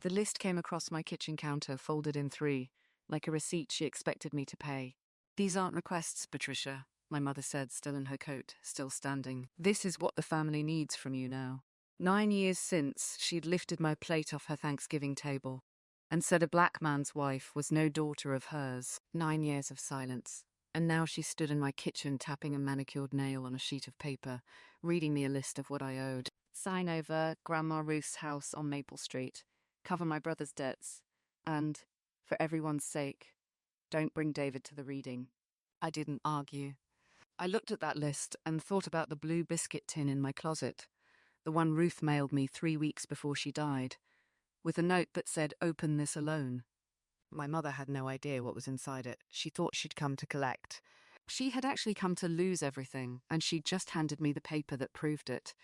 The list came across my kitchen counter, folded in three, like a receipt she expected me to pay. "These aren't requests, Patricia," my mother said, still in her coat, still standing. "This is what the family needs from you now." 9 years since, she'd lifted my plate off her Thanksgiving table and said a black man's wife was no daughter of hers. 9 years of silence. And now she stood in my kitchen, tapping a manicured nail on a sheet of paper, reading me a list of what I owed. Sign over Grandma Ruth's house on Maple Street. Cover my brother's debts. And, for everyone's sake, don't bring David to the reading. I didn't argue. I looked at that list and thought about the blue biscuit tin in my closet, the one Ruth mailed me 3 weeks before she died, with a note that said, "Open this alone." My mother had no idea what was inside it. She thought she'd come to collect. She had actually come to lose everything, and she just handed me the paper that proved it.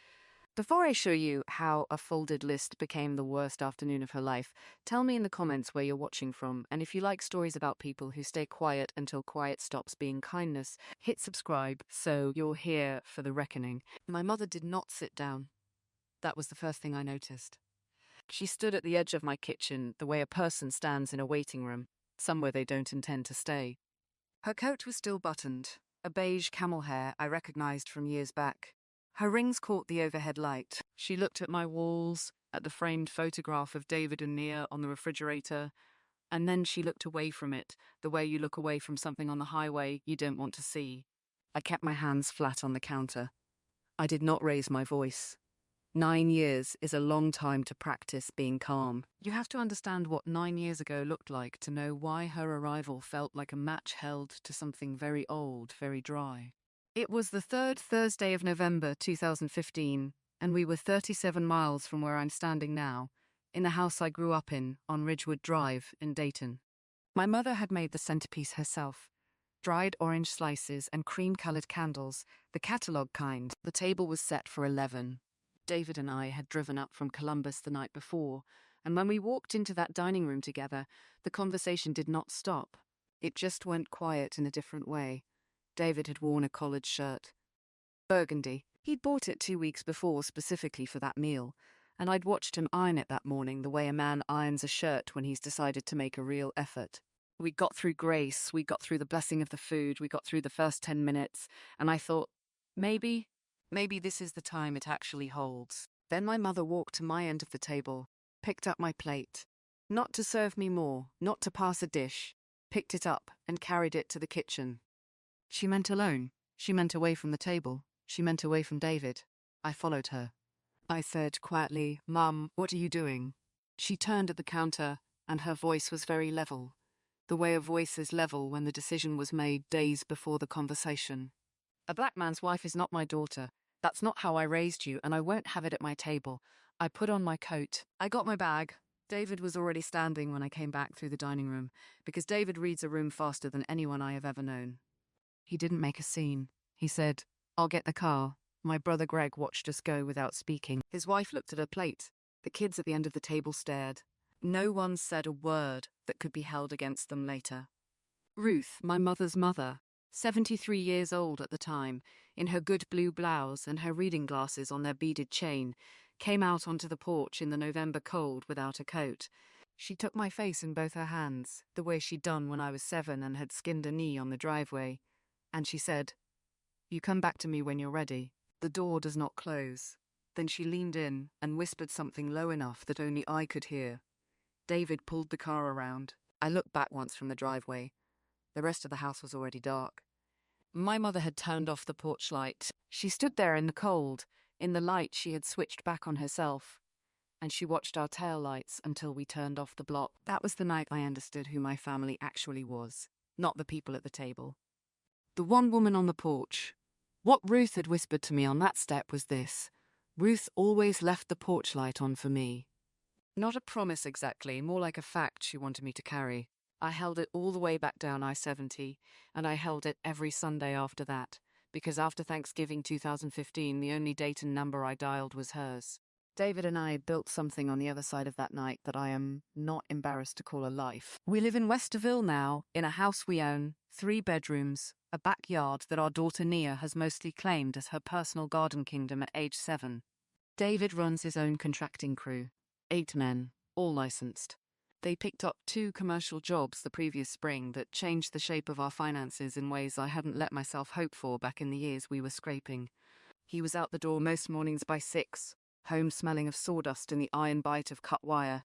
Before I show you how a folded list became the worst afternoon of her life, tell me in the comments where you're watching from, and if you like stories about people who stay quiet until quiet stops being kindness, hit subscribe so you're here for the reckoning. My mother did not sit down. That was the first thing I noticed. She stood at the edge of my kitchen, the way a person stands in a waiting room, somewhere they don't intend to stay. Her coat was still buttoned, a beige camel hair I recognized from years back. Her rings caught the overhead light. She looked at my walls, at the framed photograph of David and Nia on the refrigerator, and then she looked away from it, the way you look away from something on the highway you don't want to see. I kept my hands flat on the counter. I did not raise my voice. 9 years is a long time to practice being calm. You have to understand what 9 years ago looked like to know why her arrival felt like a match held to something very old, very dry. It was the 3rd Thursday of November 2015, and we were 37 miles from where I'm standing now, in the house I grew up in on Ridgewood Drive in Dayton. My mother had made the centerpiece herself. Dried orange slices and cream-colored candles, the catalog kind. The table was set for 11. David and I had driven up from Columbus the night before, and when we walked into that dining room together, the conversation did not stop. It just went quiet in a different way. David had worn a collared shirt. Burgundy. He'd bought it 2 weeks before specifically for that meal, and I'd watched him iron it that morning the way a man irons a shirt when he's decided to make a real effort. We got through grace, we got through the blessing of the food, we got through the first 10 minutes, and I thought, maybe this is the time it actually holds. Then my mother walked to my end of the table, picked up my plate. Not to serve me more, not to pass a dish. Picked it up and carried it to the kitchen. She meant alone. She meant away from the table. She meant away from David. I followed her. I said quietly, "Mum, what are you doing?" She turned at the counter, and her voice was very level. The way a voice is level when the decision was made days before the conversation. "A black man's wife is not my daughter. That's not how I raised you, and I won't have it at my table." I put on my coat. I got my bag. David was already standing when I came back through the dining room, because David reads a room faster than anyone I have ever known. He didn't make a scene. He said, "I'll get the car." My brother Greg watched us go without speaking. His wife looked at her plate. The kids at the end of the table stared. No one said a word that could be held against them later. Ruth, my mother's mother, 73 years old at the time, in her good blue blouse and her reading glasses on their beaded chain, came out onto the porch in the November cold without a coat. She took my face in both her hands, the way she'd done when I was 7 and had skinned a knee on the driveway. And she said, "You come back to me when you're ready. The door does not close." Then she leaned in and whispered something low enough that only I could hear. David pulled the car around. I looked back once from the driveway. The rest of the house was already dark. My mother had turned off the porch light. She stood there in the cold. In the light she had switched back on herself. And she watched our tail lights until we turned off the block. That was the night I understood who my family actually was, not the people at the table. The one woman on the porch. What Ruth had whispered to me on that step was this: Ruth always left the porch light on for me. Not a promise exactly, more like a fact she wanted me to carry. I held it all the way back down I-70, and I held it every Sunday after that, because after Thanksgiving 2015, the only Dayton number I dialed was hers. David and I built something on the other side of that night that I am not embarrassed to call a life. We live in Westerville now, in a house we own, 3 bedrooms, a backyard that our daughter Nia has mostly claimed as her personal garden kingdom at age 7. David runs his own contracting crew, 8 men. all licensed. They picked up 2 commercial jobs the previous spring that changed the shape of our finances in ways I hadn't let myself hope for back in the years we were scraping. He was out the door most mornings by 6, home smelling of sawdust in the iron bite of cut wire,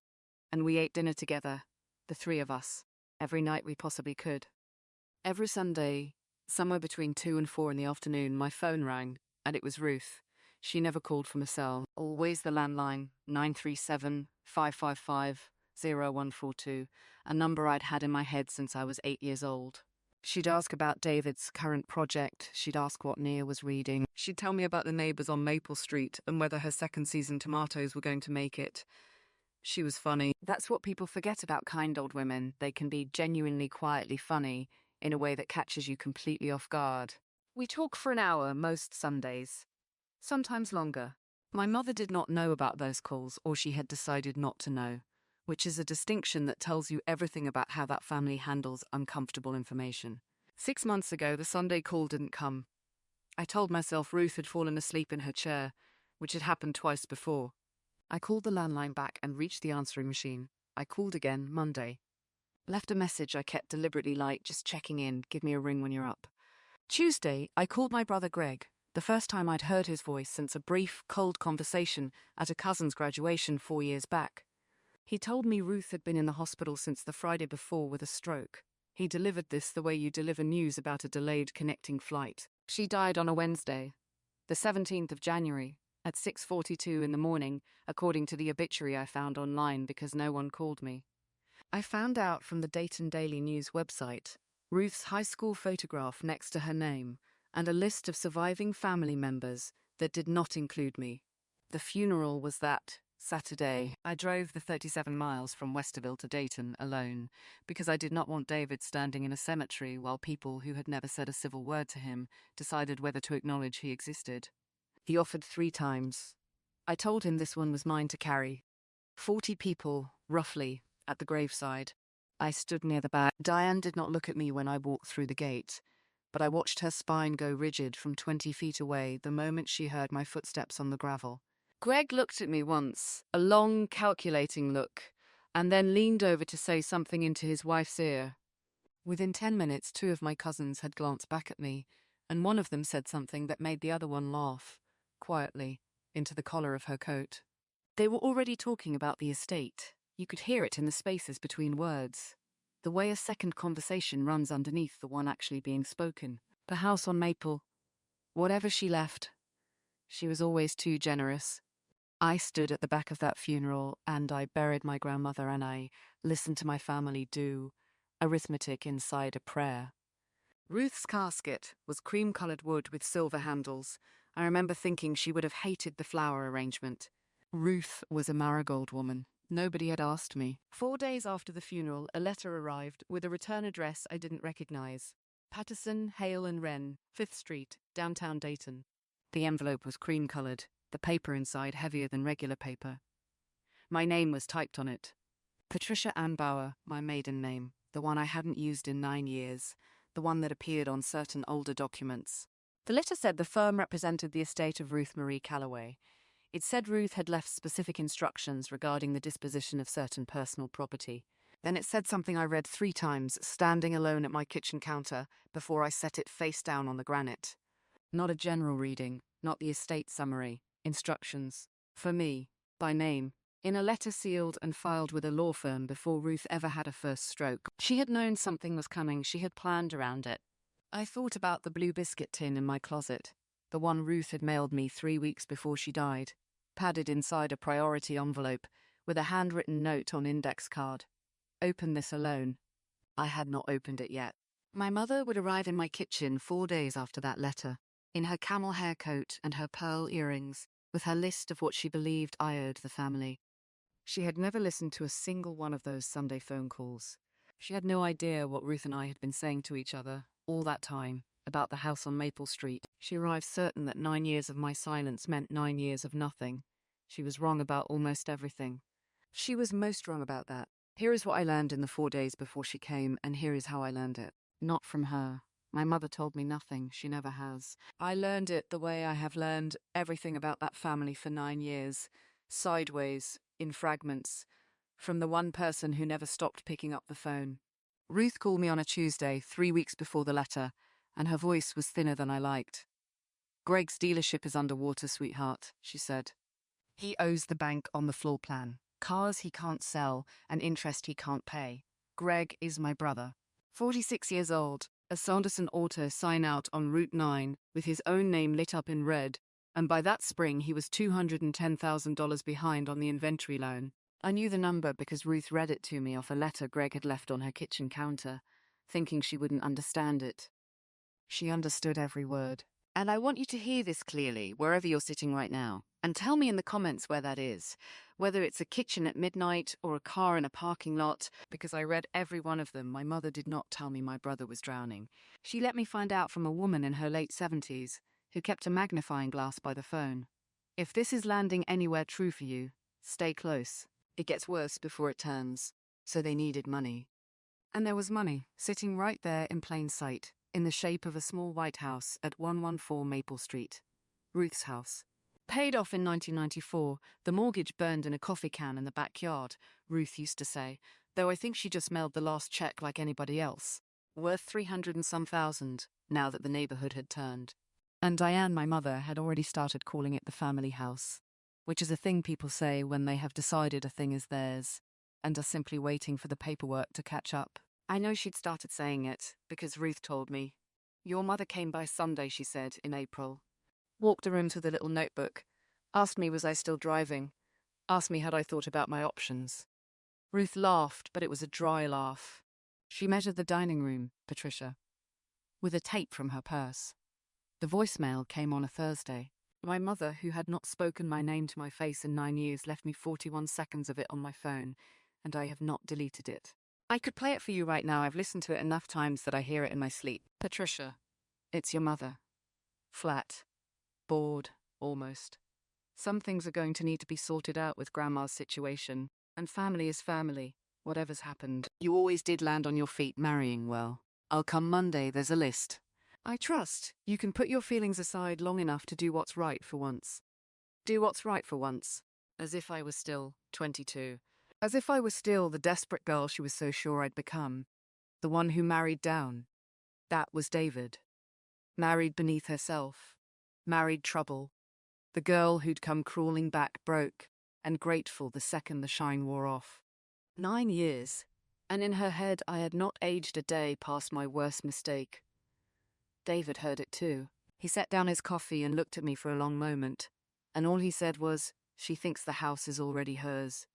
and we ate dinner together, the 3 of us, every night we possibly could. Every Sunday, somewhere between 2 and 4 in the afternoon, my phone rang, and it was Ruth. She never called from a cell, always the landline, 937-555-0142, a number I'd had in my head since I was 8 years old. She'd ask about David's current project, she'd ask what Nia was reading, she'd tell me about the neighbours on Maple Street and whether her second season tomatoes were going to make it. She was funny. That's what people forget about kind old women. They can be genuinely quietly funny in a way that catches you completely off guard. We talk for an hour most Sundays, sometimes longer. My mother did not know about those calls, or she had decided not to know, which is a distinction that tells you everything about how that family handles uncomfortable information. 6 months ago, the Sunday call didn't come. I told myself Ruth had fallen asleep in her chair, which had happened twice before. I called the landline back and reached the answering machine. I called again Monday. Left a message I kept deliberately light, just checking in, give me a ring when you're up. Tuesday, I called my brother Greg, the first time I'd heard his voice since a brief, cold conversation at a cousin's graduation 4 years back. He told me Ruth had been in the hospital since the Friday before with a stroke. He delivered this the way you deliver news about a delayed connecting flight. She died on a Wednesday, the 17th of January, at 6:42 in the morning, according to the obituary I found online because no one called me. I found out from the Dayton Daily News website Ruth's high school photograph next to her name and a list of surviving family members that did not include me. The funeral was that Saturday. I drove the 37 miles from Westerville to Dayton alone because I did not want David standing in a cemetery while people who had never said a civil word to him decided whether to acknowledge he existed. He offered 3 times. I told him this one was mine to carry. 40 people, roughly, at the graveside. I stood near the back. Diane did not look at me when I walked through the gate, but I watched her spine go rigid from 20 feet away the moment she heard my footsteps on the gravel. Greg looked at me once, a long, calculating look, and then leaned over to say something into his wife's ear. Within 10 minutes, 2 of my cousins had glanced back at me, and one of them said something that made the other one laugh, quietly, into the collar of her coat. They were already talking about the estate. You could hear it in the spaces between words, the way a second conversation runs underneath the one actually being spoken. The house on Maple. Whatever she left, she was always too generous. I stood at the back of that funeral, and I buried my grandmother, and I listened to my family do arithmetic inside a prayer. Ruth's casket was cream-colored wood with silver handles. I remember thinking she would have hated the flower arrangement. Ruth was a marigold woman. Nobody had asked me. 4 days after the funeral, a letter arrived with a return address I didn't recognize. Patterson, Hale and Wren, 5th Street, downtown Dayton. The envelope was cream-colored, the paper inside heavier than regular paper. My name was typed on it. Patricia Ann Bauer, my maiden name, the one I hadn't used in 9 years, the one that appeared on certain older documents. The letter said the firm represented the estate of Ruth Marie Calloway. It said Ruth had left specific instructions regarding the disposition of certain personal property. Then it said something I read 3 times, standing alone at my kitchen counter, before I set it face down on the granite. Not a general reading, not the estate summary. Instructions. For me, by name. In a letter sealed and filed with a law firm before Ruth ever had a first stroke. She had known something was coming, she had planned around it. I thought about the blue biscuit tin in my closet, the one Ruth had mailed me 3 weeks before she died, padded inside a priority envelope, with a handwritten note on index card. Open this alone. I had not opened it yet. My mother would arrive in my kitchen 4 days after that letter, in her camel hair coat and her pearl earrings, with her list of what she believed I owed the family. She had never listened to a single one of those Sunday phone calls. She had no idea what Ruth and I had been saying to each other all that time about the house on Maple Street. She arrived certain that 9 years of my silence meant 9 years of nothing. She was wrong about almost everything. She was most wrong about that. Here is what I learned in the 4 days before she came, and here is how I learned it. Not from her. My mother told me nothing. She never has. I learned it the way I have learned everything about that family for 9 years. Sideways, in fragments. from the one person who never stopped picking up the phone. Ruth called me on a Tuesday, 3 weeks before the letter, and her voice was thinner than I liked. "Greg's dealership is underwater, sweetheart," she said. "He owes the bank on the floor plan. Cars he can't sell, and interest he can't pay. Greg is my brother. 46 years old, a Sanderson Auto sign out on Route 9 with his own name lit up in red, and by that spring he was $210,000 behind on the inventory loan. I knew the number because Ruth read it to me off a letter Greg had left on her kitchen counter, thinking she wouldn't understand it. She understood every word. And I want you to hear this clearly, wherever you're sitting right now. And tell me in the comments where that is. Whether it's a kitchen at midnight or a car in a parking lot, because I read every one of them. My mother did not tell me my brother was drowning. She let me find out from a woman in her late 70s who kept a magnifying glass by the phone. If this is landing anywhere true for you, stay close. It gets worse before it turns. So they needed money. And there was money, sitting right there in plain sight, in the shape of a small white house at 114 Maple Street. Ruth's house. Paid off in 1994, the mortgage burned in a coffee can in the backyard, Ruth used to say, though I think she just mailed the last check like anybody else. Worth 300 and some thousand, now that the neighborhood had turned. And Diane, my mother, had already started calling it the family house, which is a thing people say when they have decided a thing is theirs, and are simply waiting for the paperwork to catch up. I know she'd started saying it, because Ruth told me. "Your mother came by Sunday," she said, in April. Walked the room to the little notebook. Asked me was I still driving. Asked me had I thought about my options. Ruth laughed, but it was a dry laugh. She measured the dining room, Patricia, with a tape from her purse. The voicemail came on a Thursday. My mother, who had not spoken my name to my face in 9 years, left me 41 seconds of it on my phone, and I have not deleted it. I could play it for you right now. I've listened to it enough times that I hear it in my sleep. "Patricia, it's your mother. Flat. Bored, almost. Some things are going to need to be sorted out with Grandma's situation, and family is family, whatever's happened. You always did land on your feet marrying well. I'll come Monday, there's a list. I trust you can put your feelings aside long enough to do what's right for once. Do what's right for once." As if I was still 22. As if I was still the desperate girl she was so sure I'd become. The one who married down. That was David. Married beneath herself. Married trouble. The girl who'd come crawling back broke and grateful the second the shine wore off. 9 years, and in her head I had not aged a day past my worst mistake. David heard it too. He set down his coffee and looked at me for a long moment, and all he said was, "She thinks the house is already hers."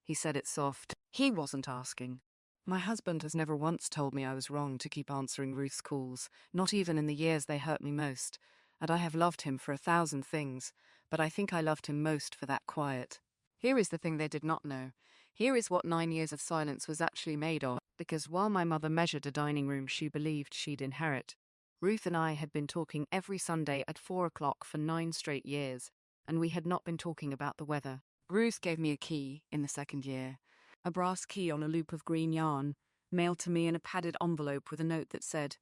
He said it soft. He wasn't asking. My husband has never once told me I was wrong to keep answering Ruth's calls, not even in the years they hurt me most, and I have loved him for 1,000 things, but I think I loved him most for that quiet. Here is the thing they did not know. Here is what 9 years of silence was actually made of, because while my mother measured a dining room she believed she'd inherit, Ruth and I had been talking every Sunday at 4 o'clock for 9 straight years, and we had not been talking about the weather. Ruth gave me a key in the second year, a brass key on a loop of green yarn, mailed to me in a padded envelope with a note that said,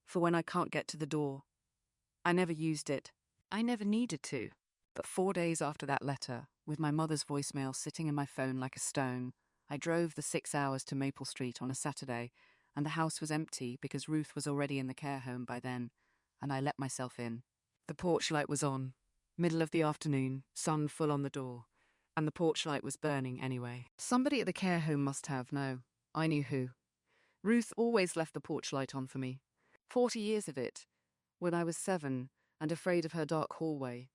"For when I can't get to the door." I never used it. I never needed to. But 4 days after that letter, with my mother's voicemail sitting in my phone like a stone, I drove the 6 hours to Maple Street on a Saturday, and the house was empty because Ruth was already in the care home by then, and I let myself in. The porch light was on. Middle of the afternoon, sun full on the door. And the porch light was burning anyway. Somebody at the care home must have, no. I knew who. Ruth always left the porch light on for me. 40 years of it. When I was 7 and afraid of her dark hallway.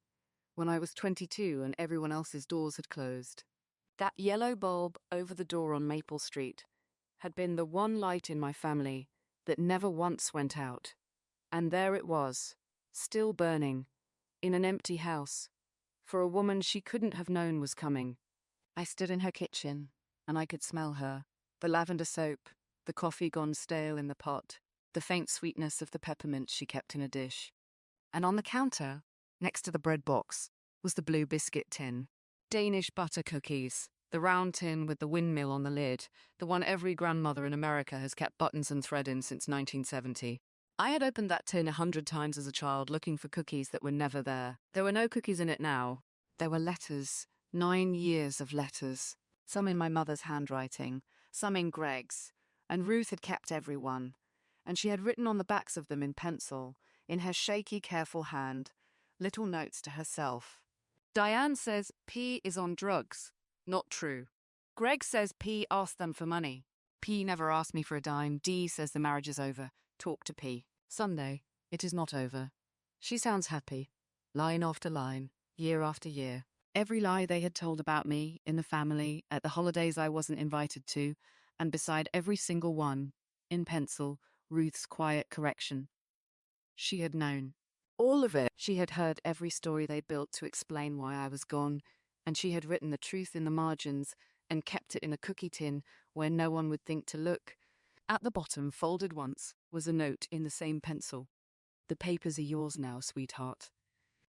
When I was 22 and everyone else's doors had closed. That yellow bulb over the door on Maple Street had been the one light in my family that never once went out. And there it was, still burning, in an empty house. For a woman she couldn't have known was coming. I stood in her kitchen, and I could smell her, the lavender soap, the coffee gone stale in the pot, the faint sweetness of the peppermint she kept in a dish. And on the counter, next to the bread box, was the blue biscuit tin. Danish butter cookies, the round tin with the windmill on the lid, the one every grandmother in America has kept buttons and thread in since 1970. I had opened that tin 100 times as a child looking for cookies that were never there. There were no cookies in it now. There were letters, 9 years of letters. some in my mother's handwriting, some in Greg's, and Ruth had kept every one, and she had written on the backs of them in pencil, in her shaky, careful hand, little notes to herself. Diane says P is on drugs. Not true. Greg says P asked them for money. P never asked me for a dime. D says the marriage is over. Talk to P. Sunday. It is not over. She sounds happy. Line after line, year after year. Every lie they had told about me, in the family, at the holidays I wasn't invited to, and beside every single one, in pencil, Ruth's quiet correction. She had known. All of it. She had heard every story they built to explain why I was gone, and she had written the truth in the margins and kept it in a cookie tin where no one would think to look. At the bottom, folded once, was a note in the same pencil. The papers are yours now, sweetheart.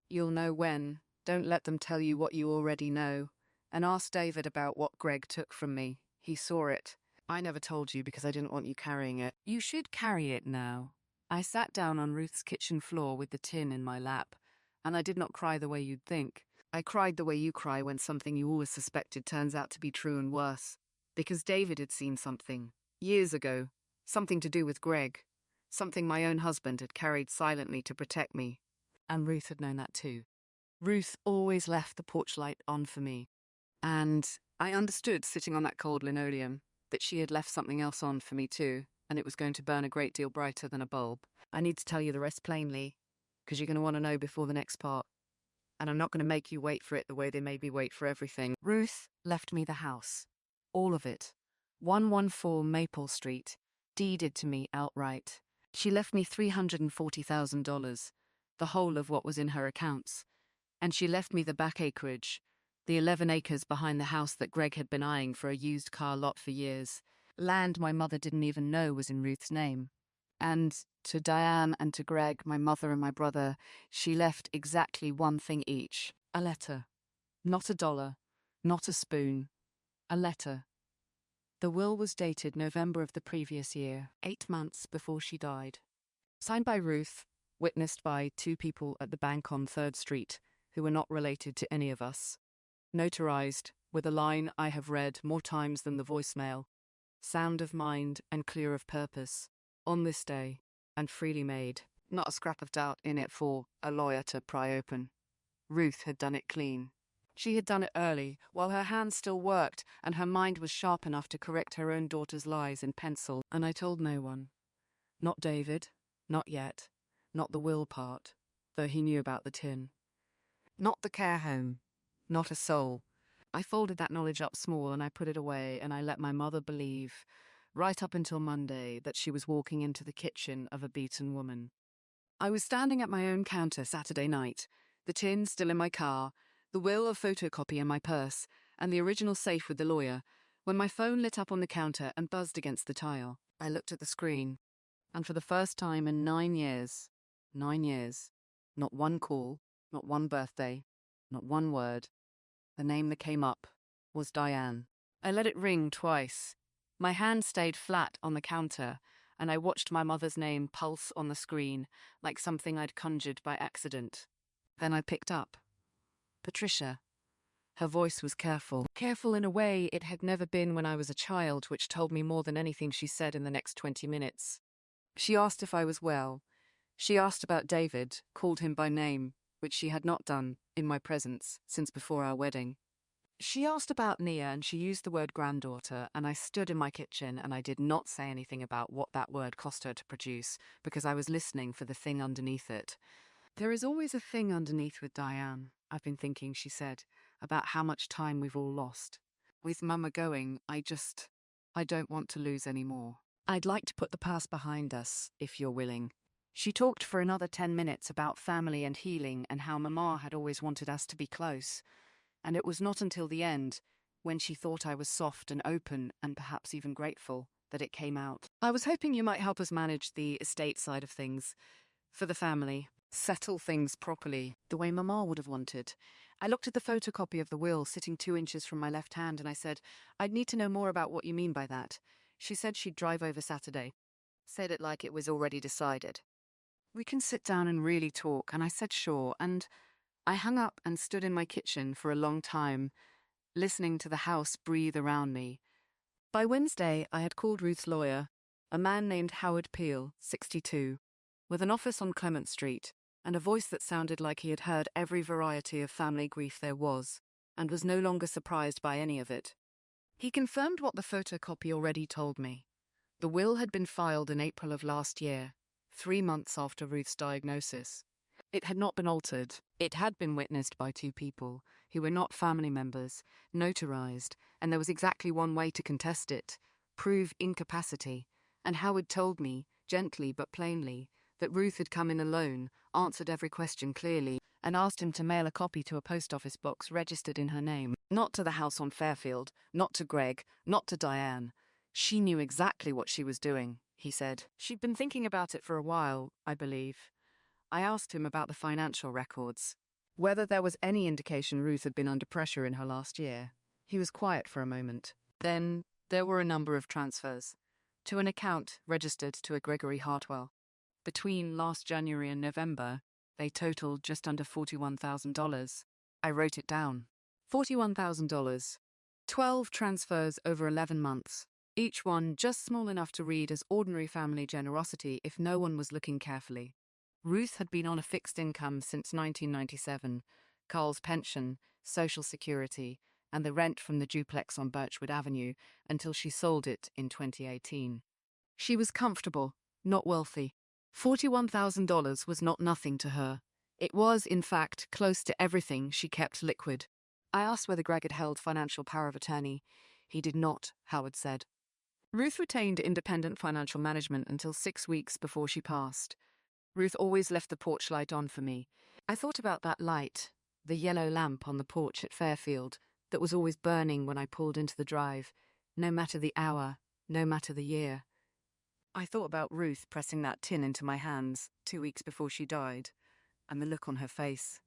You'll know when. Don't let them tell you what you already know. And ask David about what Greg took from me. He saw it. I never told you because I didn't want you carrying it. You should carry it now. I sat down on Ruth's kitchen floor with the tin in my lap, and I did not cry the way you'd think. I cried the way you cry when something you always suspected turns out to be true and worse. Because David had seen something, years ago, something to do with Greg, something my own husband had carried silently to protect me. And Ruth had known that too. Ruth always left the porch light on for me. And I understood, sitting on that cold linoleum, that she had left something else on for me too, and it was going to burn a great deal brighter than a bulb. I need to tell you the rest plainly, because you're going to want to know before the next part. And I'm not going to make you wait for it the way they made me wait for everything. Ruth left me the house. All of it. 114 Maple Street. Deeded to me outright. She left me $340,000, the whole of what was in her accounts. And she left me the back acreage, the 11 acres behind the house that Greg had been eyeing for a used car lot for years. Land my mother didn't even know was in Ruth's name. And to Diane and to Greg, my mother and my brother, she left exactly one thing each. A letter. Not a dollar. Not a spoon. A letter. The will was dated November of the previous year, 8 months before she died. Signed by Ruth, witnessed by 2 people at the bank on 3rd Street, who were not related to any of us. Notarized, with a line I have read more times than the voicemail. Sound of mind and clear of purpose. On this day, and freely made. Not a scrap of doubt in it for a lawyer to pry open. Ruth had done it clean. She had done it early, while her hands still worked, and her mind was sharp enough to correct her own daughter's lies in pencil. And I told no one. Not David. Not yet. Not the will part, though he knew about the tin. Not the care home. Not a soul. I folded that knowledge up small and I put it away, and I let my mother believe, right up until Monday, that she was walking into the kitchen of a beaten woman. I was standing at my own counter Saturday night, the tin still in my car, the will, a photocopy in my purse, and the original safe with the lawyer, when my phone lit up on the counter and buzzed against the tile. I looked at the screen, and for the first time in 9 years, not one call, not one birthday, not one word, the name that came up was Diane. I let it ring twice. My hand stayed flat on the counter, and I watched my mother's name pulse on the screen like something I'd conjured by accident. Then I picked up. Patricia. Her voice was careful. Careful in a way it had never been when I was a child, which told me more than anything she said in the next 20 minutes. She asked if I was well. She asked about David, called him by name, which she had not done, in my presence, since before our wedding. She asked about Nia, and she used the word granddaughter, and I stood in my kitchen and I did not say anything about what that word cost her to produce, because I was listening for the thing underneath it. There is always a thing underneath with Diane, I've been thinking, she said, about how much time we've all lost. With Mama going, I don't want to lose any more. I'd like to put the past behind us, if you're willing. She talked for another 10 minutes about family and healing and how Mama had always wanted us to be close. And it was not until the end, when she thought I was soft and open and perhaps even grateful, that it came out. I was hoping you might help us manage the estate side of things, for the family, settle things properly, the way Mama would have wanted. I looked at the photocopy of the will sitting 2 inches from my left hand and I said, I'd need to know more about what you mean by that. She said she'd drive over Saturday. Said it like it was already decided. We can sit down and really talk, and I said sure, and I hung up and stood in my kitchen for a long time, listening to the house breathe around me. By Wednesday, I had called Ruth's lawyer, a man named Howard Peel, 62, with an office on Clement Street, and a voice that sounded like he had heard every variety of family grief there was, and was no longer surprised by any of it. He confirmed what the photocopy already told me. The will had been filed in April of last year, 3 months after Ruth's diagnosis. It had not been altered. It had been witnessed by 2 people, who were not family members, notarized, and there was exactly one way to contest it: prove incapacity. And Howard told me, gently but plainly, that Ruth had come in alone, answered every question clearly, and asked him to mail a copy to a post office box registered in her name. Not to the house on Fairfield, not to Greg, not to Diane. She knew exactly what she was doing, he said. She'd been thinking about it for a while, I believe. I asked him about the financial records, whether there was any indication Ruth had been under pressure in her last year. He was quiet for a moment. Then there were a number of transfers to an account registered to a Gregory Hartwell. Between last January and November, they totaled just under $41,000. I wrote it down. $41,000. 12 transfers over 11 months. Each one just small enough to read as ordinary family generosity if no one was looking carefully. Ruth had been on a fixed income since 1997, Carl's pension, Social Security, and the rent from the duplex on Birchwood Avenue until she sold it in 2018. She was comfortable, not wealthy. $41,000 was not nothing to her. It was, in fact, close to everything she kept liquid. I asked whether Greg had held financial power of attorney. He did not, Howard said. Ruth retained independent financial management until 6 weeks before she passed. Ruth always left the porch light on for me. I thought about that light, the yellow lamp on the porch at Fairfield, that was always burning when I pulled into the drive, no matter the hour, no matter the year. I thought about Ruth pressing that tin into my hands 2 weeks before she died, and the look on her face.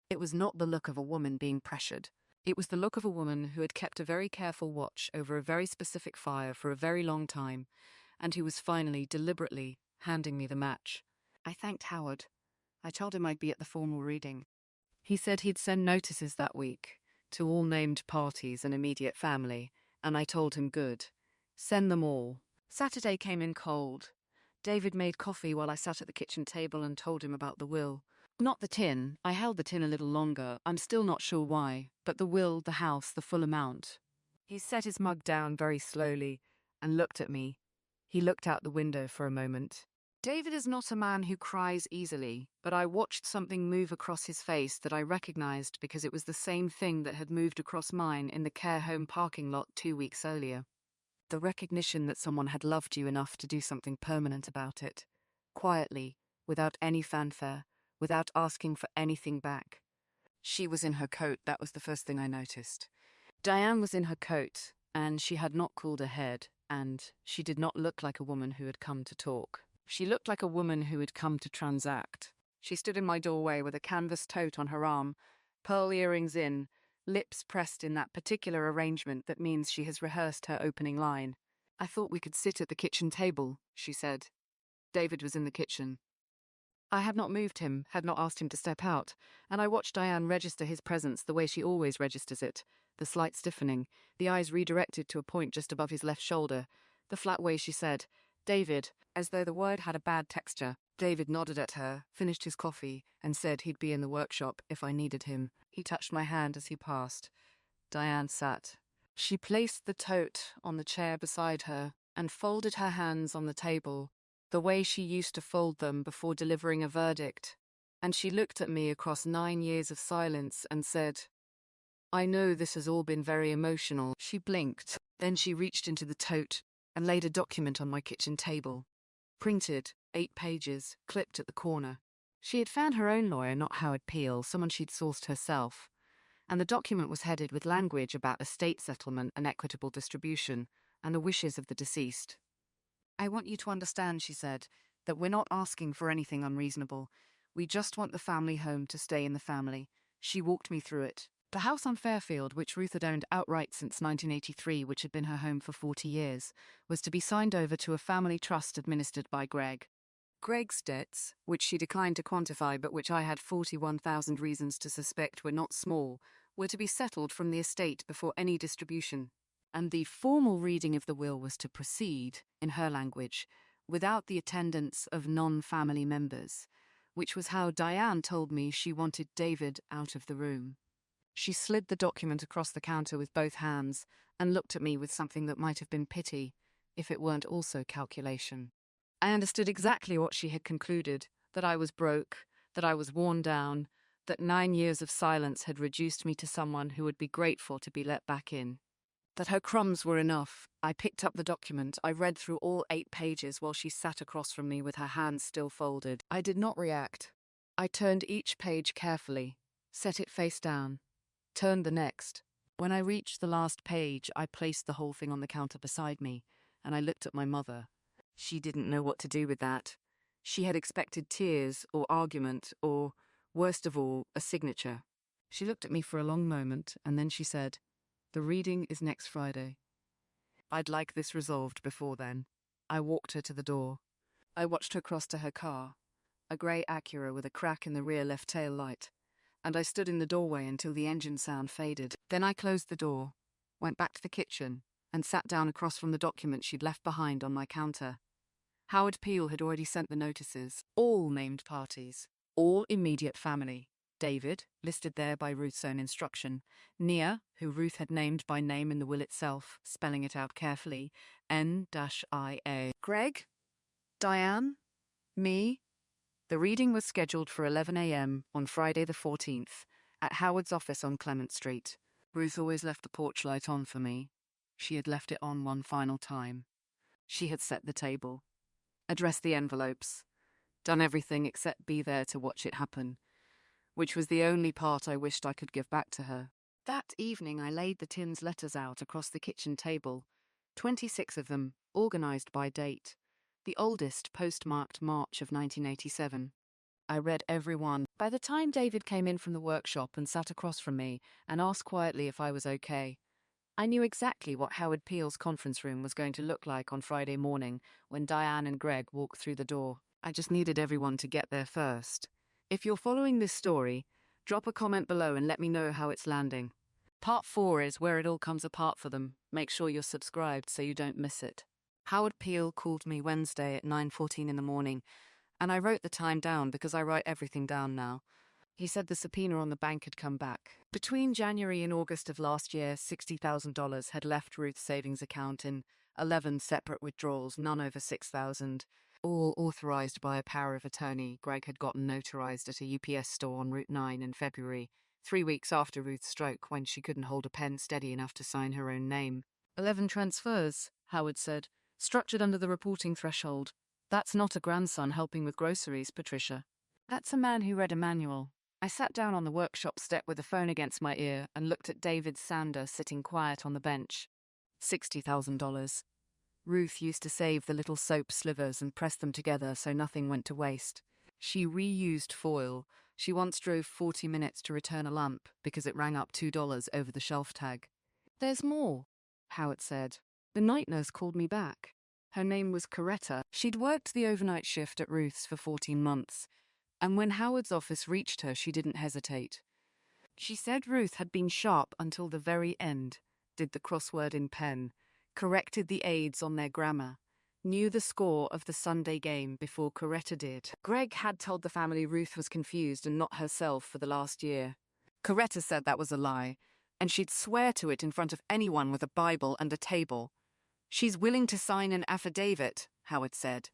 It was not the look of a woman being pressured. It was the look of a woman who had kept a very careful watch over a very specific fire for a very long time, and who was finally, deliberately, handing me the match. I thanked Howard. I told him I'd be at the formal reading. He said he'd send notices that week to all named parties and immediate family, and I told him good. Send them all. Saturday came in cold. David made coffee while I sat at the kitchen table and told him about the will. Not the tin. I held the tin a little longer. I'm still not sure why, but the will, the house, the full amount. He set his mug down very slowly and looked at me. He looked out the window for a moment. David is not a man who cries easily, but I watched something move across his face that I recognized because it was the same thing that had moved across mine in the care home parking lot 2 weeks earlier. The recognition that someone had loved you enough to do something permanent about it. Quietly, without any fanfare, without asking for anything back. She was in her coat, that was the first thing I noticed. Diane was in her coat, and she had not cooled her head, and she did not look like a woman who had come to talk. She looked like a woman who had come to transact. She stood in my doorway with a canvas tote on her arm, pearl earrings in, lips pressed in that particular arrangement that means she has rehearsed her opening line. I thought we could sit at the kitchen table, she said. David was in the kitchen. I had not moved him, had not asked him to step out, and I watched Diane register his presence the way she always registers it, the slight stiffening, the eyes redirected to a point just above his left shoulder, the flat way she said, "David," as though the word had a bad texture. David nodded at her, finished his coffee, and said he'd be in the workshop if I needed him. He touched my hand as he passed. Diane sat. She placed the tote on the chair beside her and folded her hands on the table, the way she used to fold them before delivering a verdict. And she looked at me across 9 years of silence and said, "I know this has all been very emotional." She blinked. Then she reached into the tote and laid a document on my kitchen table. Printed, 8 pages, clipped at the corner. She had found her own lawyer, not Howard Peel, someone she'd sourced herself. And the document was headed with language about estate settlement and equitable distribution, and the wishes of the deceased. "I want you to understand," she said, "that we're not asking for anything unreasonable. We just want the family home to stay in the family." She walked me through it. The house on Fairfield, which Ruth had owned outright since 1983, which had been her home for 40 years, was to be signed over to a family trust administered by Greg. Greg's debts, which she declined to quantify but which I had 41,000 reasons to suspect were not small, were to be settled from the estate before any distribution, and the formal reading of the will was to proceed, in her language, without the attendance of non-family members, which was how Diane told me she wanted David out of the room. She slid the document across the counter with both hands and looked at me with something that might have been pity, if it weren't also calculation. I understood exactly what she had concluded, that I was broke, that I was worn down, that 9 years of silence had reduced me to someone who would be grateful to be let back in. That her crumbs were enough. I picked up the document. I read through all 8 pages while she sat across from me with her hands still folded. I did not react. I turned each page carefully, set it face down, turned the next. When I reached the last page, I placed the whole thing on the counter beside me, and I looked at my mother. She didn't know what to do with that. She had expected tears or argument or, worst of all, a signature. She looked at me for a long moment, and then she said, "The reading is next Friday." I'd like this resolved before then. I walked her to the door. I watched her cross to her car, a grey Acura with a crack in the rear left tail light, and I stood in the doorway until the engine sound faded. Then I closed the door, went back to the kitchen, and sat down across from the document she'd left behind on my counter. Howard Peel had already sent the notices, all named parties, all immediate family. David, listed there by Ruth's own instruction, Nia, who Ruth had named by name in the will itself, spelling it out carefully, N-I-A. Greg, Diane, me. The reading was scheduled for 11 a.m. on Friday the 14th, at Howard's office on Clement Street. Ruth always left the porch light on for me. She had left it on one final time. She had set the table, addressed the envelopes, done everything except be there to watch it happen, which was the only part I wished I could give back to her. That evening I laid the tin's letters out across the kitchen table, 26 of them, organized by date, the oldest postmarked March of 1987. I read every one. By the time David came in from the workshop and sat across from me and asked quietly if I was okay, I knew exactly what Howard Peel's conference room was going to look like on Friday morning when Diane and Greg walked through the door. I just needed everyone to get there first. If you're following this story, drop a comment below and let me know how it's landing. Part 4 is where it all comes apart for them. Make sure you're subscribed so you don't miss it. Howard Peel called me Wednesday at 9:14 in the morning, and I wrote the time down because I write everything down now. He said the subpoena on the bank had come back. Between January and August of last year, $60,000 had left Ruth's savings account in 11 separate withdrawals, none over $6,000. All authorized by a power of attorney Greg had gotten notarized at a UPS store on Route 9 in February, 3 weeks after Ruth's stroke when she couldn't hold a pen steady enough to sign her own name. 11 transfers, Howard said, structured under the reporting threshold. That's not a grandson helping with groceries, Patricia. That's a man who read a manual. I sat down on the workshop step with the phone against my ear and looked at David Sander sitting quiet on the bench. $60,000. Ruth used to save the little soap slivers and press them together so nothing went to waste. She reused foil. She once drove 40 minutes to return a lamp because it rang up $2 over the shelf tag. "There's more," Howard said. "The night nurse called me back. Her name was Coretta. She'd worked the overnight shift at Ruth's for 14 months. And when Howard's office reached her, she didn't hesitate. She said Ruth had been sharp until the very end, did the crossword in pen, corrected the aides on their grammar, knew the score of the Sunday game before Coretta did. Greg had told the family Ruth was confused and not herself for the last year. Coretta said that was a lie, and she'd swear to it in front of anyone with a Bible and a table. "She's willing to sign an affidavit," Howard said.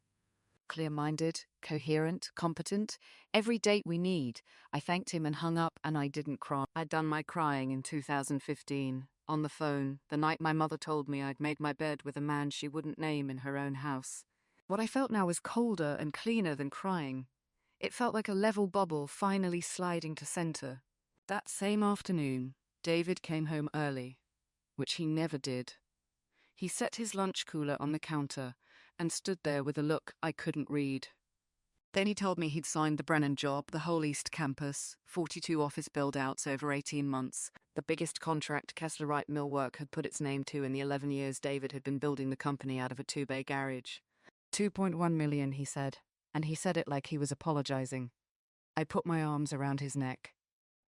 Clear-minded, coherent, competent, every date we need. I thanked him and hung up, and I didn't cry. I'd done my crying in 2015, on the phone, the night my mother told me I'd made my bed with a man she wouldn't name in her own house. What I felt now was colder and cleaner than crying. It felt like a level bubble finally sliding to center. That same afternoon, David came home early, which he never did. He set his lunch cooler on the counter and stood there with a look I couldn't read. Then he told me he'd signed the Brennan job, the whole East Campus, 42 office build-outs over 18 months, the biggest contract Kessler Wright Millwork had put its name to in the 11 years David had been building the company out of a 2-bay garage. $2.1 million, he said, and he said it like he was apologizing. I put my arms around his neck.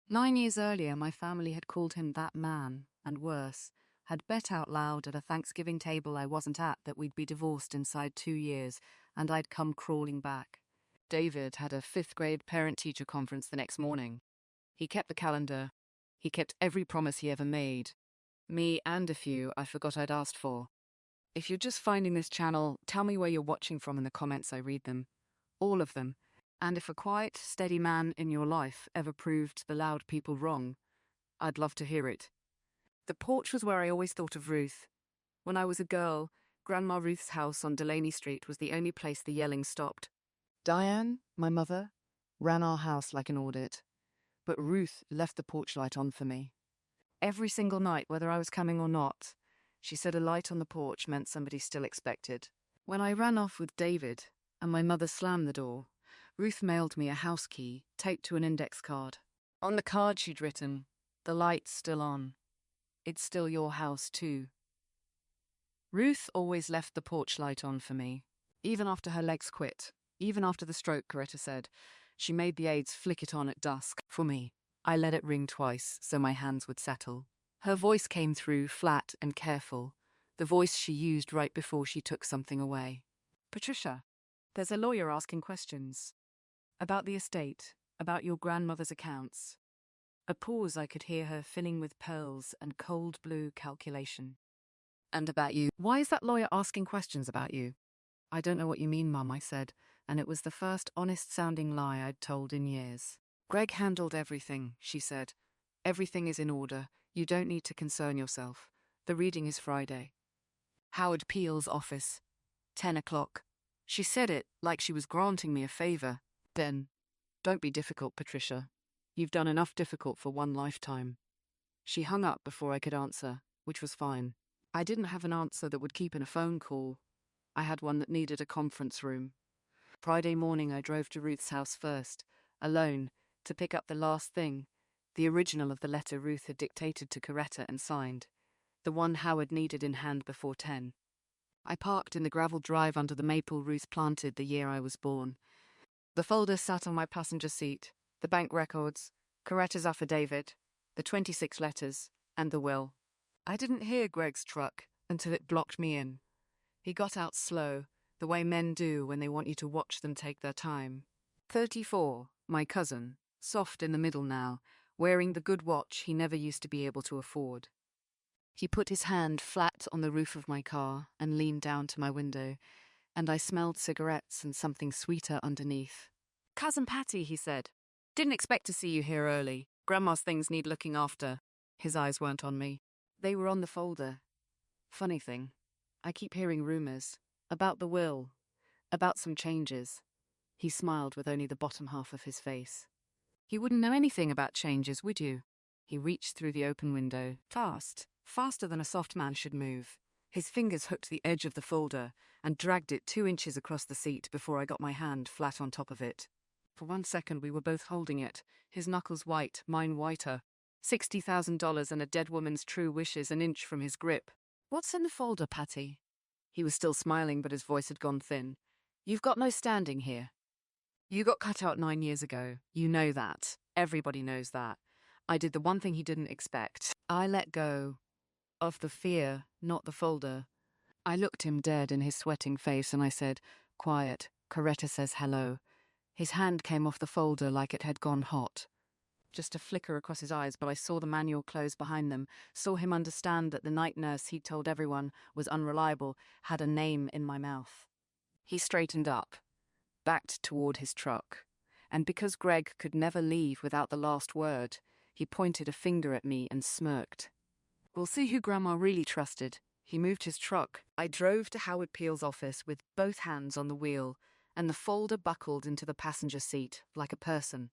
9 years earlier, my family had called him that man, and worse, had bet out loud at a Thanksgiving table I wasn't at that we'd be divorced inside 2 years, and I'd come crawling back. David had a 5th grade parent-teacher conference the next morning. He kept the calendar. He kept every promise he ever made. Me and a few I forgot I'd asked for. If you're just finding this channel, tell me where you're watching from in the comments. I read them. All of them. And if a quiet, steady man in your life ever proved the loud people wrong, I'd love to hear it. The porch was where I always thought of Ruth. When I was a girl, Grandma Ruth's house on Delaney Street was the only place the yelling stopped. Diane, my mother, ran our house like an audit, but Ruth left the porch light on for me. Every single night, whether I was coming or not, she said a light on the porch meant somebody still expected. When I ran off with David and my mother slammed the door, Ruth mailed me a house key taped to an index card. On the card she'd written, "The light's still on. It's still your house too." Ruth always left the porch light on for me, even after her legs quit, even after the stroke, Coretta said. She made the aides flick it on at dusk for me. I let it ring twice so my hands would settle. Her voice came through flat and careful, the voice she used right before she took something away. "Patricia, there's a lawyer asking questions. About the estate, about your grandmother's accounts." A pause I could hear her filling with pearls and cold blue calculation. "And about you. Why is that lawyer asking questions about you?" "I don't know what you mean, Mum," I said, and it was the first honest-sounding lie I'd told in years. "Greg handled everything," she said. "Everything is in order. You don't need to concern yourself. The reading is Friday. Howard Peel's office. 10 o'clock. She said it like she was granting me a favor. Then, "Don't be difficult, Patricia. You've done enough difficult for one lifetime." She hung up before I could answer, which was fine. I didn't have an answer that would keep in a phone call. I had one that needed a conference room. Friday morning I drove to Ruth's house first, alone, to pick up the last thing, the original of the letter Ruth had dictated to Coretta and signed, the one Howard needed in hand before 10. I parked in the gravel drive under the maple Ruth planted the year I was born. The folder sat on my passenger seat, the bank records, Coretta's affidavit, the 26 letters, and the will. I didn't hear Greg's truck until it blocked me in. He got out slow, the way men do when they want you to watch them take their time. 34, my cousin, soft in the middle now, wearing the good watch he never used to be able to afford. He put his hand flat on the roof of my car and leaned down to my window, and I smelled cigarettes and something sweeter underneath. "Cousin Patty," he said. "Didn't expect to see you here early. Grandma's things need looking after." His eyes weren't on me. They were on the folder. Funny thing, I keep hearing rumors about the will, about some changes. He smiled with only the bottom half of his face. "You wouldn't know anything about changes, would you?" He reached through the open window, fast, faster than a soft man should move. His fingers hooked the edge of the folder and dragged it 2 inches across the seat before I got my hand flat on top of it. For 1 second we were both holding it, his knuckles white, mine whiter. $60,000 and a dead woman's true wishes an inch from his grip. "What's in the folder, Patty?" He was still smiling, but his voice had gone thin. "You've got no standing here. You got cut out 9 years ago. You know that. Everybody knows that. I did the one thing he didn't expect. I let go of the fear, not the folder." I looked him dead in his sweating face and I said, "Quiet. Coretta says hello." His hand came off the folder like it had gone hot. Just a flicker across his eyes, but I saw the manual close behind them, saw him understand that the night nurse he'd told everyone was unreliable had a name in my mouth. He straightened up, backed toward his truck, and because Greg could never leave without the last word, he pointed a finger at me and smirked. "We'll see who Grandma really trusted." He moved his truck. I drove to Howard Peel's office with both hands on the wheel, and the folder buckled into the passenger seat like a person.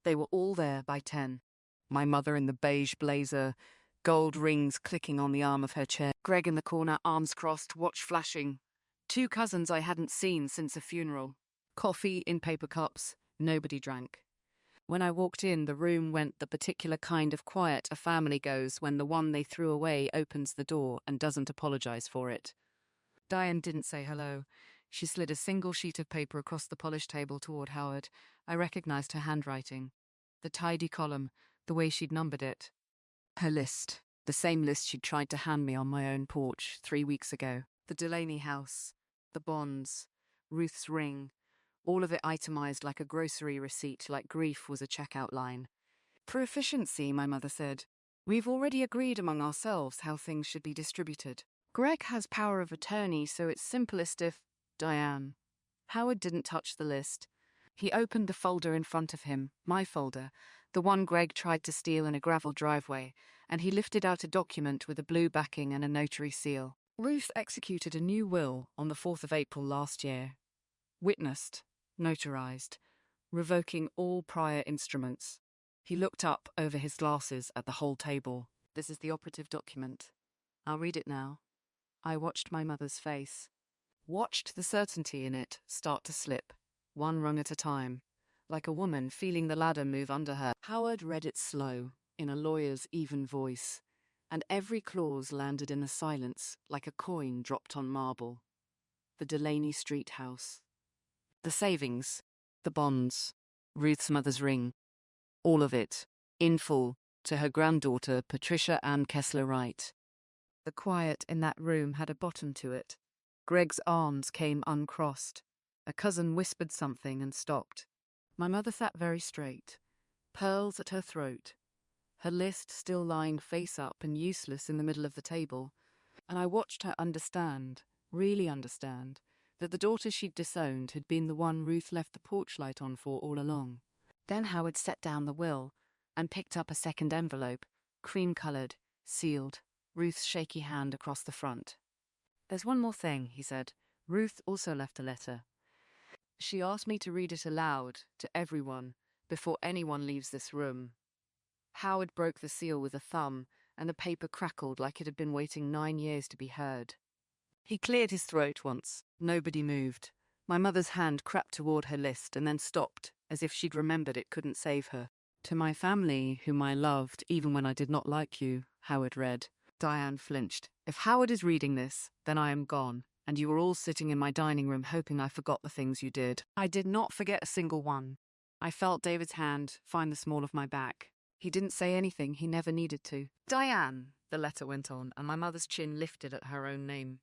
They were all there by 10. My mother in the beige blazer, gold rings clicking on the arm of her chair. Greg in the corner, arms crossed, watch flashing. 2 cousins I hadn't seen since a funeral. Coffee in paper cups. Nobody drank. When I walked in, the room went the particular kind of quiet a family goes when the one they threw away opens the door and doesn't apologize for it. Diane didn't say hello. She slid a single sheet of paper across the polished table toward Howard. I recognized her handwriting. The tidy column, the way she'd numbered it. Her list. The same list she'd tried to hand me on my own porch 3 weeks ago. The Delaney house, the bonds, Ruth's ring, all of it itemized like a grocery receipt, like grief was a checkout line. For efficiency, my mother said, we've already agreed among ourselves how things should be distributed. Greg has power of attorney, so it's simplest if… Diane. Howard didn't touch the list. He opened the folder in front of him, my folder, the one Greg tried to steal in a gravel driveway, and he lifted out a document with a blue backing and a notary seal. Ruth executed a new will on the 4th of April last year. Witnessed, notarized, revoking all prior instruments. He looked up over his glasses at the whole table. This is the operative document. I'll read it now. I watched my mother's face. Watched the certainty in it start to slip, one rung at a time, like a woman feeling the ladder move under her. Howard read it slow, in a lawyer's even voice, and every clause landed in the silence like a coin dropped on marble. The Delaney Street house. The savings, the bonds, Ruth's mother's ring, all of it, in full, to her granddaughter Patricia Ann Kessler Wright. The quiet in that room had a bottom to it. Greg's arms came uncrossed. A cousin whispered something and stopped. My mother sat very straight, pearls at her throat, her list still lying face up and useless in the middle of the table, and I watched her understand, really understand, that the daughter she'd disowned had been the one Ruth left the porch light on for all along. Then Howard set down the will and picked up a second envelope, cream-coloured, sealed, Ruth's shaky hand across the front. There's one more thing, he said. Ruth also left a letter. She asked me to read it aloud to everyone before anyone leaves this room. Howard broke the seal with a thumb, and the paper crackled like it had been waiting 9 years to be heard. He cleared his throat once. Nobody moved. My mother's hand crept toward her list and then stopped, as if she'd remembered it couldn't save her. To my family, whom I loved, even when I did not like you, Howard read. Diane flinched. If Howard is reading this, then I am gone, and you are all sitting in my dining room hoping I forgot the things you did. I did not forget a single one. I felt David's hand find the small of my back. He didn't say anything, he never needed to. Diane, the letter went on, and my mother's chin lifted at her own name.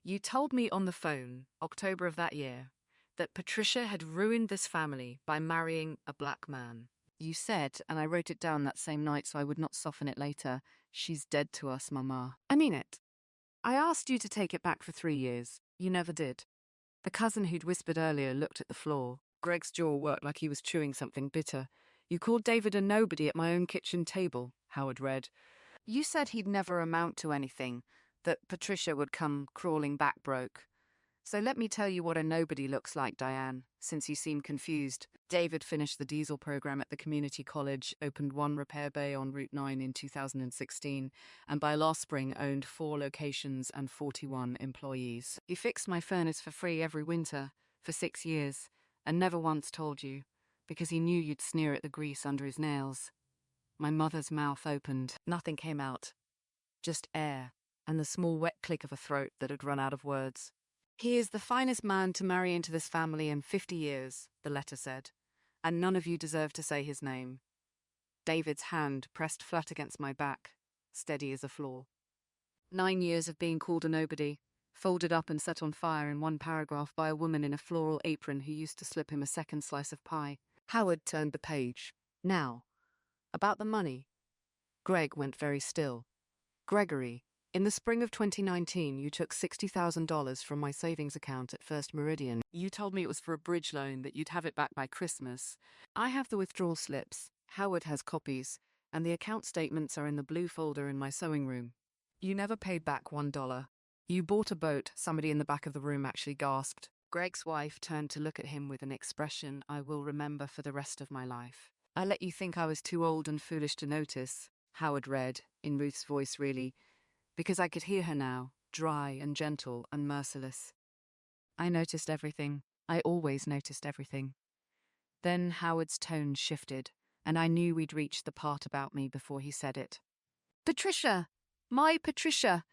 You told me on the phone, October of that year, that Patricia had ruined this family by marrying a black man. You said, and I wrote it down that same night so I would not soften it later, she's dead to us, Mama. I mean it. I asked you to take it back for 3 years. You never did. The cousin who'd whispered earlier looked at the floor. Greg's jaw worked like he was chewing something bitter. You called David a nobody at my own kitchen table, Howard read. You said he'd never amount to anything, that Patricia would come crawling back broke. So let me tell you what a nobody looks like, Diane, since you seem confused. David finished the diesel program at the community college, opened one repair bay on Route 9 in 2016, and by last spring owned 4 locations and 41 employees. He fixed my furnace for free every winter, for 6 years, and never once told you, because he knew you'd sneer at the grease under his nails. My mother's mouth opened. Nothing came out. Just air, and the small wet click of a throat that had run out of words. He is the finest man to marry into this family in 50 years, the letter said, and none of you deserve to say his name. David's hand pressed flat against my back, steady as a floor. 9 years of being called a nobody, folded up and set on fire in one paragraph by a woman in a floral apron who used to slip him a second slice of pie. Howard turned the page. Now, about the money. Greg went very still. Gregory, in the spring of 2019, you took $60,000 from my savings account at First Meridian. You told me it was for a bridge loan, that you'd have it back by Christmas. I have the withdrawal slips. Howard has copies, and the account statements are in the blue folder in my sewing room. You never paid back $1. You bought a boat, somebody in the back of the room actually gasped. Greg's wife turned to look at him with an expression I will remember for the rest of my life. I let you think I was too old and foolish to notice, Howard read, in Ruth's voice really, because I could hear her now, dry and gentle and merciless. I noticed everything. I always noticed everything. Then Howard's tone shifted, and I knew we'd reached the part about me before he said it. Patricia! My Patricia!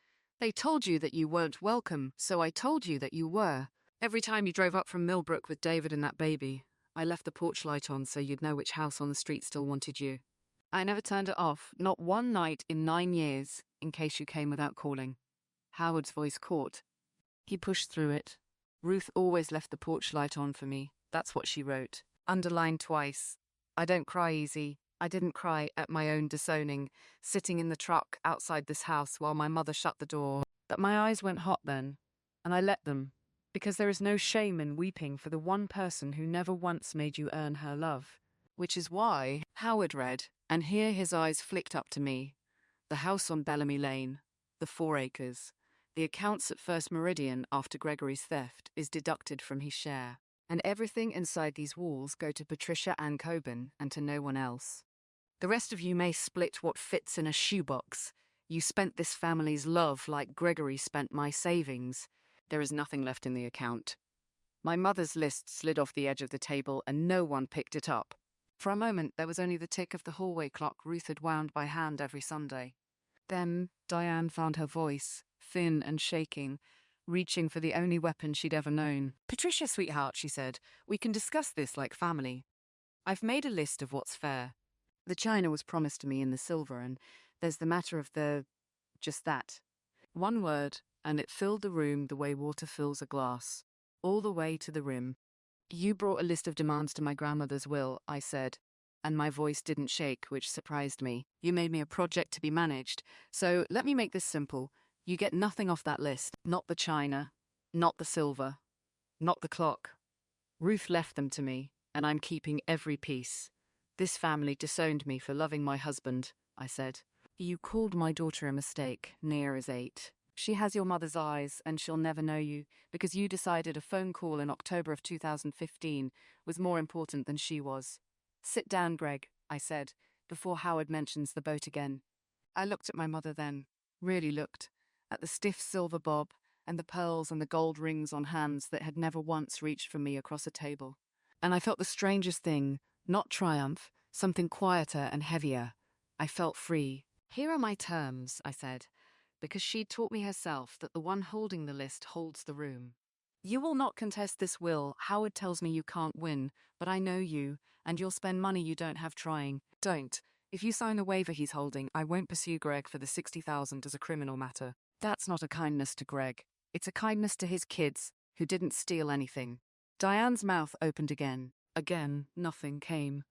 They told you that you weren't welcome, so I told you that you were. Every time you drove up from Millbrook with David and that baby, I left the porch light on so you'd know which house on the street still wanted you. I never turned it off, not one night in 9 years, in case you came without calling. Howard's voice caught. He pushed through it. Ruth always left the porch light on for me. That's what she wrote. Underlined twice. I don't cry easy. I didn't cry at my own disowning, sitting in the truck outside this house while my mother shut the door. But my eyes went hot then, and I let them, because there is no shame in weeping for the one person who never once made you earn her love. Which is why Howard read, and here his eyes flicked up to me. The house on Bellamy Lane, the 4 acres. The accounts at First Meridian after Gregory's theft is deducted from his share, and everything inside these walls go to Patricia Ann Coburn and to no one else. The rest of you may split what fits in a shoebox. You spent this family's love like Gregory spent my savings. There is nothing left in the account. My mother's list slid off the edge of the table and no one picked it up. For a moment there was only the tick of the hallway clock Ruth had wound by hand every Sunday. Then Diane found her voice, thin and shaking, reaching for the only weapon she'd ever known. "Patricia, sweetheart," she said, "we can discuss this like family. I've made a list of what's fair. The china was promised to me in the silver, and there's the matter of just that. One word, and it filled the room the way water fills a glass, all the way to the rim. You brought a list of demands to my grandmother's will," I said, and my voice didn't shake, which surprised me. "You made me a project to be managed, so let me make this simple. You get nothing off that list. Not the china, not the silver, not the clock. Ruth left them to me, and I'm keeping every piece. This family disowned me for loving my husband," I said. "You called my daughter a mistake. Nia is 8. She has your mother's eyes, and she'll never know you, because you decided a phone call in October of 2015 was more important than she was. Sit down, Greg," I said, before Howard mentions the boat again. I looked at my mother then, really looked, at the stiff silver bob and the pearls and the gold rings on hands that had never once reached for me across a table. And I felt the strangest thing, not triumph, something quieter and heavier. I felt free. "Here are my terms," I said, because she'd taught me herself that the one holding the list holds the room. "You will not contest this will. Howard tells me you can't win, but I know you, and you'll spend money you don't have trying. Don't. If you sign the waiver he's holding, I won't pursue Greg for the 60,000 as a criminal matter. That's not a kindness to Greg. It's a kindness to his kids, who didn't steal anything." Diane's mouth opened again. Again, nothing came.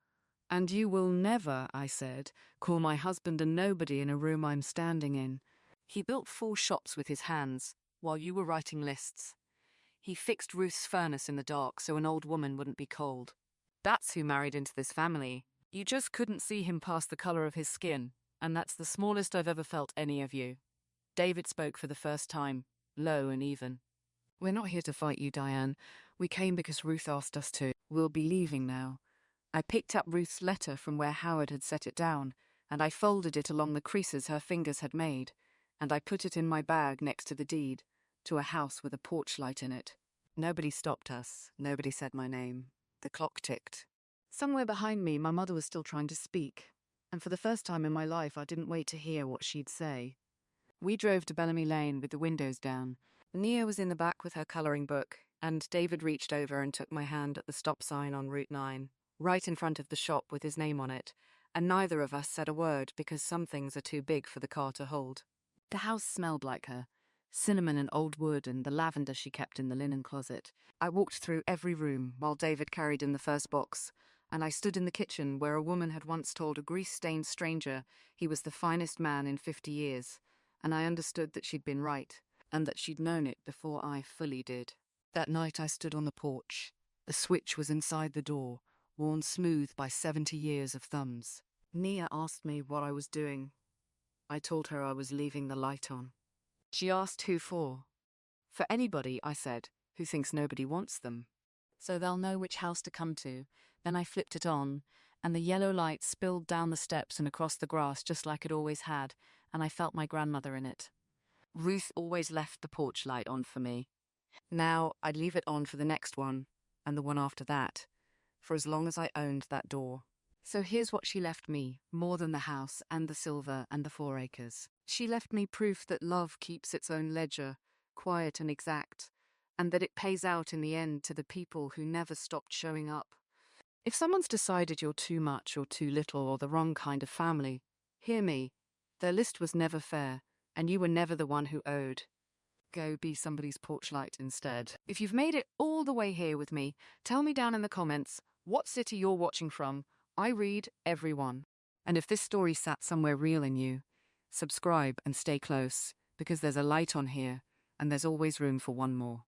"And you will never," I said, "call my husband a nobody in a room I'm standing in. He built 4 shops with his hands, while you were writing lists. He fixed Ruth's furnace in the dark so an old woman wouldn't be cold. That's who married into this family. You just couldn't see him past the color of his skin, and that's the smallest I've ever felt any of you." David spoke for the first time, low and even. "We're not here to fight you, Diane. We came because Ruth asked us to. We'll be leaving now." I picked up Ruth's letter from where Howard had set it down, and I folded it along the creases her fingers had made, and I put it in my bag next to the deed, to a house with a porch light in it. Nobody stopped us. Nobody said my name. The clock ticked. Somewhere behind me, my mother was still trying to speak, and for the first time in my life, I didn't wait to hear what she'd say. We drove to Bellamy Lane with the windows down. Nia was in the back with her colouring book, and David reached over and took my hand at the stop sign on Route 9, right in front of the shop with his name on it, and neither of us said a word because some things are too big for the car to hold. The house smelled like her, cinnamon and old wood and the lavender she kept in the linen closet. I walked through every room while David carried in the first box, and I stood in the kitchen where a woman had once told a grease-stained stranger he was the finest man in 50 years, and I understood that she'd been right, and that she'd known it before I fully did. That night I stood on the porch. The switch was inside the door, worn smooth by 70 years of thumbs. Nia asked me what I was doing. I told her I was leaving the light on. She asked who for. "For anybody," I said, "who thinks nobody wants them. So they'll know which house to come to." Then I flipped it on, and the yellow light spilled down the steps and across the grass just like it always had, and I felt my grandmother in it. Ruth always left the porch light on for me. Now I'd leave it on for the next one, and the one after that, for as long as I owned that door. So here's what she left me, more than the house and the silver and the 4 acres. She left me proof that love keeps its own ledger, quiet and exact, and that it pays out in the end to the people who never stopped showing up. If someone's decided you're too much or too little or the wrong kind of family, hear me. Their list was never fair, and you were never the one who owed. Go be somebody's porch light instead. If you've made it all the way here with me, tell me down in the comments what city you're watching from. I read everyone. And if this story sat somewhere real in you, subscribe and stay close, because there's a light on here, and there's always room for one more.